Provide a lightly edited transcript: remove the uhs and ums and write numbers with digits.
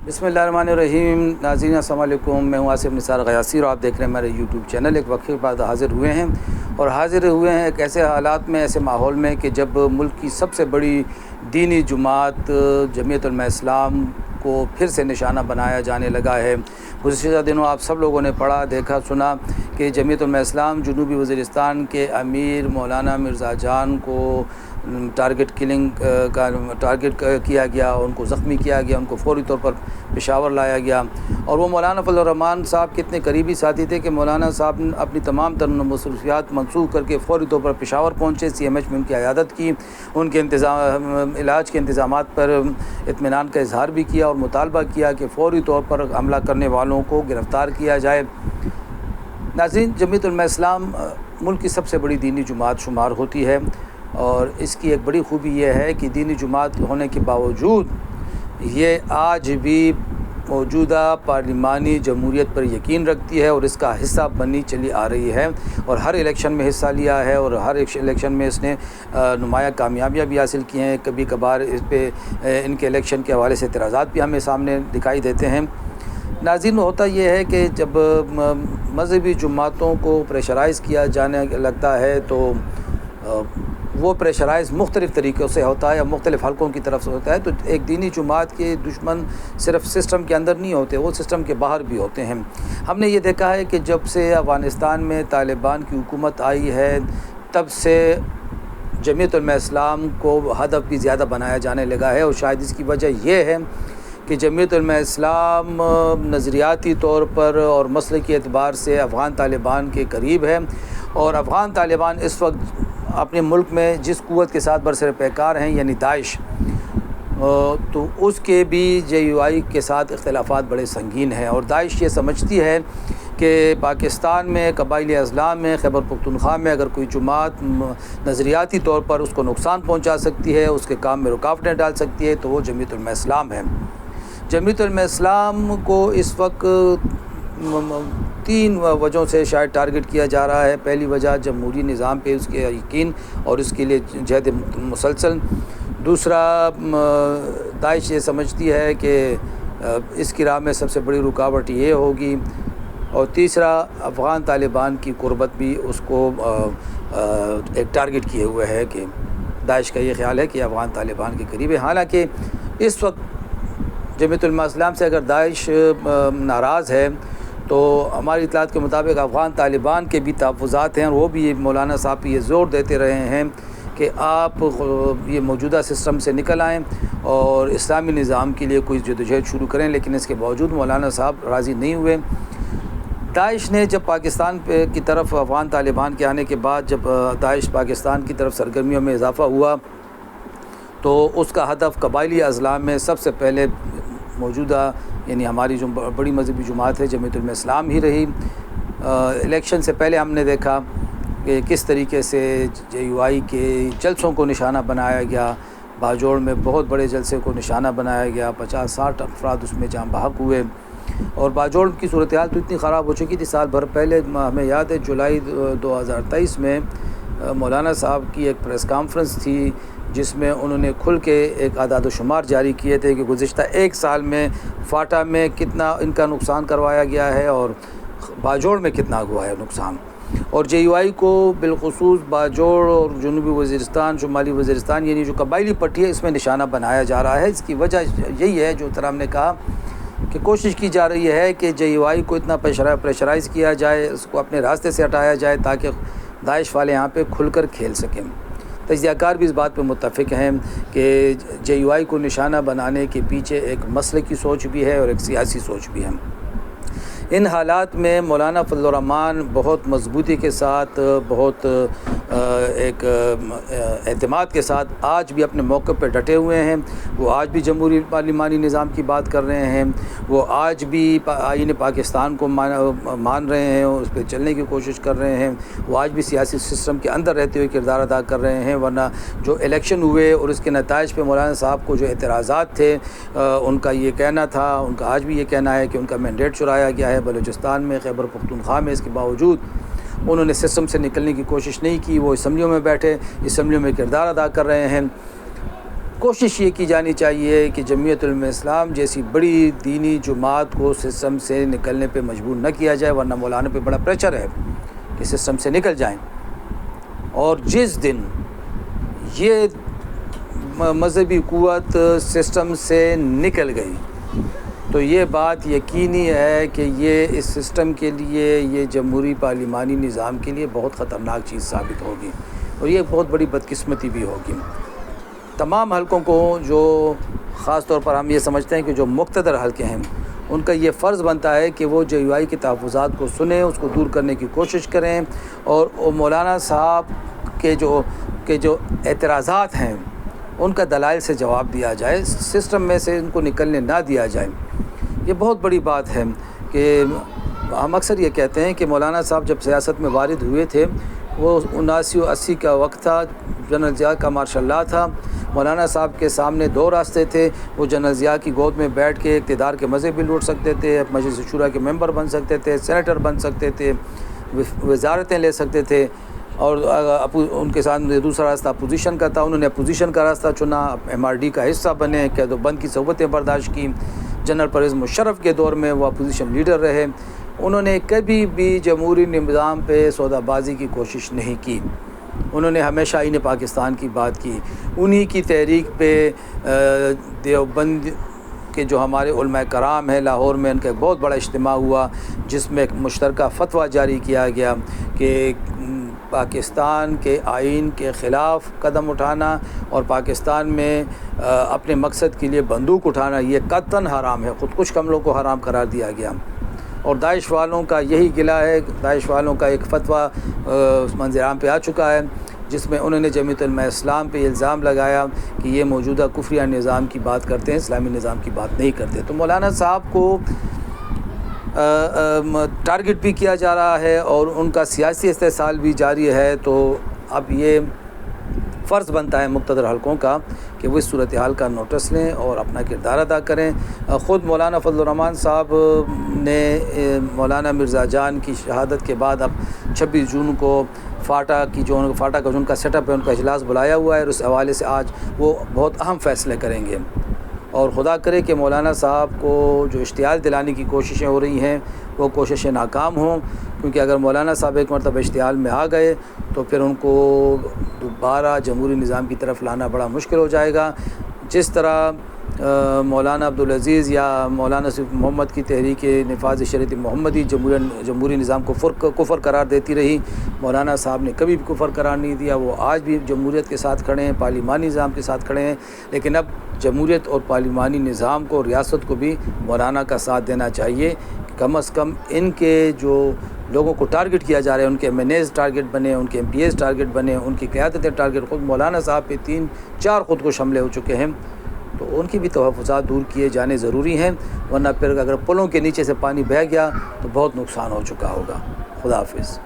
बिस्मिल्लाहिर्रहमानिर्रहीम। नाज़रीन अस्सलाम वालेकुम, मैं हूँ आसिफ निसार गयासी और आप देख रहे हैं हमारे यूट्यूब चैनल। एक वक्त के बाद हाज़िर हुए हैं एक ऐसे हालात में, ऐसे माहौल में कि जब मुल्क की सबसे बड़ी दीनी जुमात जमीयत उलमा इस्लाम को फिर से निशाना बनाया जाने लगा है। गुज़िश्ता दिनों आप सब लोगों ने पढ़ा, देखा, सुना कि जमीयत उलमा इस्लाम जनूबी वज़ीरिस्तान के अमीर मौलाना मिर्ज़ा जान को टारगेट किया गया, उनको ज़ख्मी किया गया, उनको फ़ौरी तौर पर पेशावर लाया गया। और वो मौलाना फजल रहमान साहब के इतने करीबी साथी थे कि मौलाना साहब ने अपनी तमाम तर मसरूफियात मनसूख करके फ़ौरी तौर पर पेशावर पहुँचे, CMH में उनकी अयादत की, उनके इलाज के इंतज़ामात पर इत्मीनान का इजहार भी किया और मुतालबा किया कि फ़ौरी तौर पर हमला करने वालों को गिरफ़्तार किया जाए। नाज़रीन, जमीयत उलमा इस्लाम मुल्क की सबसे बड़ी दीनी जुमात शुमार होती है और इसकी एक बड़ी खूबी यह है कि दीनी जुमात होने के बावजूद ये आज भी मौजूदा पार्लिमानी जमहूरियत पर यकीन रखती है और इसका हिस्सा बनी चली आ रही है और हर इलेक्शन में हिस्सा लिया है और हर इलेक्शन में इसने नुमाया कामयाबियाँ भी हासिल की हैं। कभी कभार इस पे इनके इलेक्शन के हवाले से एतराज़ात भी हमें सामने दिखाई देते हैं। नाज़रीन, होता यह है कि जब मज़हबी जुमातों को प्रेशराइज़ किया जाने लगता है तो वो प्रेशराइज़ मुख्तलिफ़ तरीक़ों से होता है या मुख्तलिफ़ हलकों की तरफ से होता है। तो एक दीनी जुमात के दुश्मन सिर्फ़ सिस्टम के अंदर नहीं होते, वो सिस्टम के बाहर भी होते हैं। हमने ये देखा है कि जब से अफ़गानिस्तान में तालिबान की हुकूमत आई है तब से जमीयत उलमा इस्लाम को हदफ भी ज़्यादा बनाया जाने लगा है और शायद इसकी वजह यह है कि जमीयत उलमा इस्लाम नज़रियाती तौर पर और मसलकी एतबार से अफ़गान तालिबान के करीब है और अफ़गान तालिबान इस वक्त अपने मुल्क में जिस क़ुव्वत के साथ बरसर पैकार हैं यानी दाइश, तो उसके भी JUI के साथ इख्तिलाफ़ात बड़े संगीन हैं और दाइश ये समझती है कि पाकिस्तान में कबाइली अज़लाम में खैबर पख्तूनख्वा में अगर कोई जुमात नज़रियाती तौर पर उसको नुकसान पहुँचा सकती है, उसके काम में रुकावटें डाल सकती है, तो वो जमीयत उलमा इस्लाम है। जमीयत उलमा इस्लाम को इस वक्त 3 वजहों से शायद टारगेट किया जा रहा है। पहली वजह जमहूरी निज़ाम पे उसके यकीन और उसके लिए जहद मुसलसल। दूसरा, दाइश ये समझती है कि इसकी राह में सबसे बड़ी रुकावट ये होगी। और तीसरा, अफ़गान तालिबान की कुर्बत भी उसको एक टारगेट किए हुए है कि दाइश का ये ख्याल है कि अफ़गान तालिबान के करीब है। हालांकि इस वक्त जमीयत उलमा इस्लाम से अगर दाइश नाराज़ है तो हमारी इत्तलात के मुताबिक अफ़गान तालिबान के भी तहफ़्फ़ुज़ात हैं और वो भी मौलाना साहब ये ज़ोर देते रहे हैं कि आप ये मौजूदा सिस्टम से निकल आएँ और इस्लामी निज़ाम के लिए कोई जदोजहद शुरू करें, लेकिन इसके बावजूद मौलाना साहब राज़ी नहीं हुए। दाइश ने जब पाकिस्तान की तरफ अफ़गान तालिबान के आने के बाद जब दाइश पाकिस्तान की तरफ सरगर्मियों में इजाफ़ा हुआ तो उसका हदफ कबाइली अज़लाम में सबसे पहले मौजूदा यानी हमारी जो बड़ी मजहबी जुमात है जमीयत उलमा इस्लाम ही रही। इलेक्शन से पहले हमने देखा कि किस तरीके से JUI के जलसों को निशाना बनाया गया। बाजोड़ में बहुत बड़े जलसे को निशाना बनाया गया, 50-60 अफराद उसमें जाम बहक हुए और बाजोड़ की सूरत हाल तो इतनी ख़राब हो चुकी थी। साल भर पहले हमें याद है जुलाई 2023 में मौलाना साहब की एक प्रेस कॉन्फ्रेंस थी जिसमें उन्होंने खुल के एक आदाद शुमार जारी किए थे कि गुज़िश्ता 1 साल में फाटा में कितना इनका नुकसान करवाया गया है और बाजोड़ में कितना हुआ है नुकसान। और JUI को बिलखुसूस बाजोड़ और जनूबी वज़ीरिस्तान, शुमाली वज़ीरिस्तान यानी जो कबाइली पट्टी है इसमें निशाना बनाया जा रहा है। इसकी वजह यही है जो तरह हमने कहा कि कोशिश की जा रही है कि JUI को इतना प्रेशराइज़ किया जाए, उसको अपने रास्ते से हटाया जाए ताकि दाइश वाले यहाँ पे खुलकर खेल सकें। तज्ज़ियाकार भी इस बात पर मुत्तफ़िक हैं कि JUI को निशाना बनाने के पीछे एक मसलकी सोच भी है और एक सियासी सोच भी है। इन हालात में मौलाना फजल रहमान बहुत मजबूती के साथ, बहुत एक एतमाद के साथ आज भी अपने मौक़िफ़ पर डटे हुए हैं। वो आज भी जमहूरी पार्लिमानी निज़ाम की बात कर रहे हैं, वो आज भी आईन पाकिस्तान को मान रहे हैं, उस पर चलने की कोशिश कर रहे हैं। वो आज भी सियासी सिस्टम के अंदर रहते हुए किरदार अदा कर रहे हैं। वरना जो इलेक्शन हुए और उसके नताइज पे मौलाना साहब को जो एतराज़ात थे, उनका ये कहना था, उनका आज भी ये कहना है कि उनका मैंडेट चुराया गया है बलूचिस्तान में, खैबर पख्तूनख्वा में। इसके बावजूद उन्होंने सिस्टम से निकलने की कोशिश नहीं की, वो असम्बलियों में बैठे, असम्बलियों में किरदार अदा कर रहे हैं। کوشش یہ کی جانی چاہیے کہ جمعیت علماء اسلام جیسی بڑی دینی جماعت کو سسٹم سے نکلنے پہ مجبور نہ کیا جائے، ورنہ مولانا پہ بڑا پریشر ہے کہ سسٹم سے نکل جائیں۔ اور جس دن یہ مذہبی قوت سسٹم سے نکل گئی تو یہ بات یقینی ہے کہ یہ اس سسٹم کے لیے، یہ جمہوری پارلیمانی نظام کے لیے بہت خطرناک چیز ثابت ہوگی، اور یہ بہت بڑی بدقسمتی بھی ہوگی۔ تمام حلقوں کو، جو خاص طور پر ہم یہ سمجھتے ہیں کہ جو مقتدر حلقے ہیں، ان کا یہ فرض بنتا ہے کہ وہ JUI کے تحفظات کو سنیں، اس کو دور کرنے کی کوشش کریں، اور مولانا صاحب کے جو اعتراضات ہیں ان کا دلائل سے جواب دیا جائے، سسٹم میں سے ان کو نکلنے نہ دیا جائے۔ یہ بہت بڑی بات ہے کہ ہم اکثر یہ کہتے ہیں کہ مولانا صاحب جب سیاست میں وارد ہوئے تھے وہ 79 و 80 کا وقت تھا، جنرل ضیاء کا مارشاء اللہ تھا۔ مولانا صاحب کے سامنے دو راستے تھے، وہ جنرل ضیاء کی گود میں بیٹھ کے اقتدار کے مزے بھی لوٹ سکتے تھے، مجلس شورا کے ممبر بن سکتے تھے، سینیٹر بن سکتے تھے، وزارتیں لے سکتے تھے، اور ان کے ساتھ دوسرا راستہ اپوزیشن کا تھا۔ انہوں نے اپوزیشن کا راستہ چنا، MRD کا حصہ بنے، قید و بند کی صحبتیں برداشت کی۔ جنرل پرویز مشرف کے دور میں وہ اپوزیشن لیڈر رہے۔ انہوں نے کبھی بھی جمہوری نظام پہ سودا بازی کی کوشش نہیں کی، انہوں نے ہمیشہ آئین پاکستان کی بات کی۔ انہی کی تحریک پہ دیوبند کے جو ہمارے علماء کرام ہیں، لاہور میں ان کا ایک بہت بڑا اجتماع ہوا جس میں ایک مشترکہ فتویٰ جاری کیا گیا کہ پاکستان کے آئین کے خلاف قدم اٹھانا اور پاکستان میں اپنے مقصد کے لیے بندوق اٹھانا یہ قطعاً حرام ہے، خود کش حملوں کو حرام قرار دیا گیا۔ اور داعش والوں کا یہی گلہ ہے، داعش والوں کا ایک فتویٰ منظر عام پہ آ چکا ہے جس میں انہوں نے جمعیت علماء اسلام پہ الزام لگایا کہ یہ موجودہ کفریہ نظام کی بات کرتے ہیں، اسلامی نظام کی بات نہیں کرتے۔ تو مولانا صاحب کو ٹارگٹ بھی کیا جا رہا ہے اور ان کا سیاسی استحصال بھی جاری ہے، تو اب یہ فرض بنتا ہے مقتدر حلقوں کا کہ وہ اس صورتحال کا نوٹس لیں اور اپنا کردار ادا کریں۔ خود مولانا فضل الرحمان صاحب نے مولانا مرزا جان کی شہادت کے بعد اب 26 جون کو فاٹا کا جو ان کا سیٹ اپ ہے، ان کا اجلاس بلایا ہوا ہے، اور اس حوالے سے آج وہ بہت اہم فیصلے کریں گے، اور خدا کرے کہ مولانا صاحب کو جو اشتعال دلانے کی کوششیں ہو رہی ہیں وہ کوششیں ناکام ہوں، کیونکہ اگر مولانا صاحب ایک مرتبہ اشتعال میں آ گئے تو پھر ان کو دوبارہ جمہوری نظام کی طرف لانا بڑا مشکل ہو جائے گا۔ جس طرح مولانا عبدالعزیز یا مولانا صف محمد کی تحریک نفاذ شریعت محمدی جمہوری نظام کو کفر قرار دیتی رہی، مولانا صاحب نے کبھی بھی کفر قرار نہیں دیا، وہ آج بھی جمہوریت کے ساتھ کھڑے ہیں، پارلیمانی نظام کے ساتھ کھڑے ہیں، لیکن اب جمہوریت اور پارلیمانی نظام کو، ریاست کو بھی مولانا کا ساتھ دینا چاہیے۔ کم از کم ان کے جو لوگوں کو ٹارگٹ کیا جا رہا ہے، ان کے MNAs ٹارگٹ بنے، ان کے MPAs ٹارگٹ بنے، ان کی قیادتیں ٹارگٹ، خود مولانا صاحب پہ 3-4 خودکش حملے ہو چکے ہیں، تو ان کی بھی تحفظات دور کیے جانے ضروری ہیں، ورنہ پھر اگر پلوں کے نیچے سے پانی بہہ گیا تو بہت نقصان ہو چکا ہوگا۔ خدا حافظ۔